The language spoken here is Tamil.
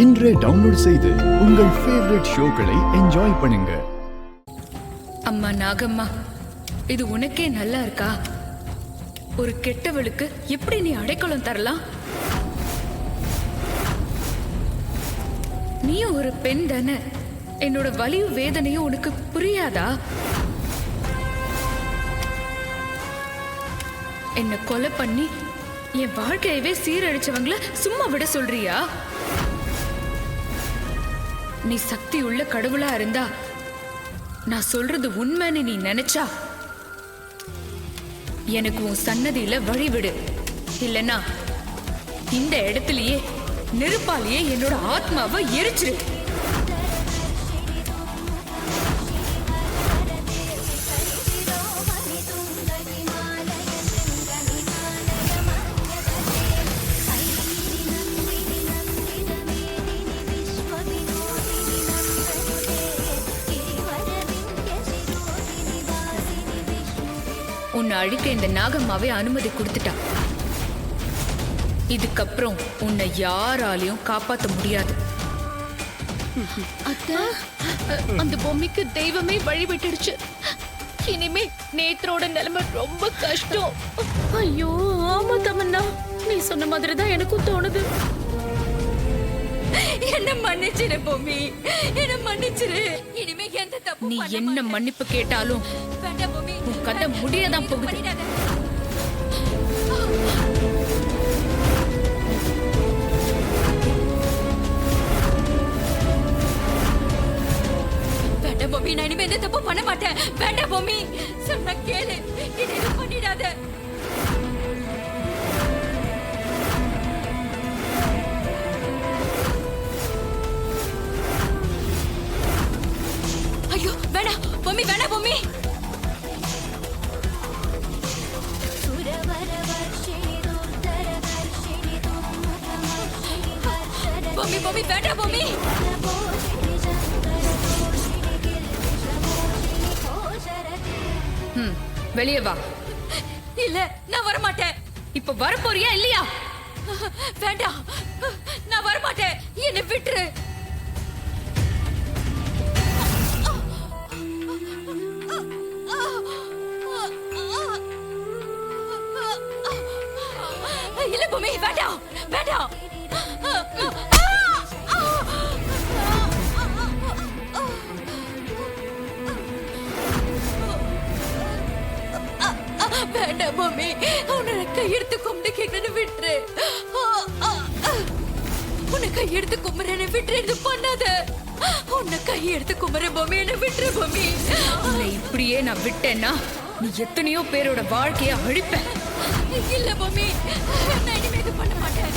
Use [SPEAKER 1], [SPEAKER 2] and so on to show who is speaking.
[SPEAKER 1] இன்றே டவுன்லோட் செய்து உங்கள் ஃபேவரட் ஷோக்களை என்ஜாய் பண்ணுங்க.
[SPEAKER 2] அம்மா நாகம்மா, இது உனக்கே நல்லா இருக்கா? ஒரு கெட்டவளுக்கு எப்படி நீ அடைக்கலம் தரலாம்? நீயும் ஒரு பெண் தானே. என்னோட வலியும் வேதனையும் உனக்கு புரியாதா? என்ன கொலை பண்ணி என் வாழ்க்கையவே சீரழிச்சவங்கள சும்மா விட சொல்றியா? நீ சக்தி உள்ள கடவுளா இருந்தா நான் சொல்றது உண்மைன்னு நீ நினைச்சா எனக்கு உன் சன்னதியில வழிவிடு. இல்லனா இந்த இடத்துலயே நெருப்பாலேயே என்னோட ஆத்மாவை எரிச்சிரு. உன்னை அழிக்க இந்த நாகம்மாவே அனுமதி கொடுத்துட்டா. இதுக்கப்புறம் உன்னை யாராலையும் காப்பாற்ற முடியாது.
[SPEAKER 3] அந்த பொம்மைக்கு தெய்வமே வழிவிட்டுடுச்சு. இனிமே நேத்ரோட நிலைமை ரொம்ப கஷ்டம். ஐயோ ஆமா தமன்னா, நீ சொன்ன மாதிரி தான் எனக்கும் தோணுது.
[SPEAKER 2] என்ன மன்னிச்சிரு பொம்மி, என்ன மன்னிச்சிரு. இனிமே எந்த தப்பு நீ என்ன மன்னிப்பு கேட்டாலும் உன் கதை முடியதான் போகுது. வேண்டாம் பொம்மி, நான் இனிமே எந்த தப்பு பண்ண மாட்டேன். வேண்டாம் பொம்மி, சொன்ன கேளு. இனி பண்ணிடாத. ஐயோ வேணாம் பொம்மி, வேணாம் பொம்மி. பொம்மி பொம்மி வேண்டாம் பொம்மி. வெளியே வா. இல்ல நான் வரமாட்டேன். இப்ப வர போறியா இல்லையா? வேண்டாம், நான் வரமாட்டேன். என்னை விட்டுரு. இல்ல பொம்மி, வேண்டாம் வேண்டாம். வேண்டாம் பொம்மி, உன்னை கையெடுத்து கும்பிட்டு கேட்கறது விட்டுரு. உன்னை கையெடுத்து கும்புறேன்னு விட்டுரு. இது பண்ணாத. உன்னை கையெடுத்து கும்புறேன் பொம்மி, என்ன விட்டுரு பொம்மி. உன்னை இப்படியே நான் விட்டேன்னா நீ எத்தனையோ பேரோட வாழ்க்கைய அழிப்ப. இல்ல பொம்மி, நான் இனிமே இது பண்ண மாட்டேன்.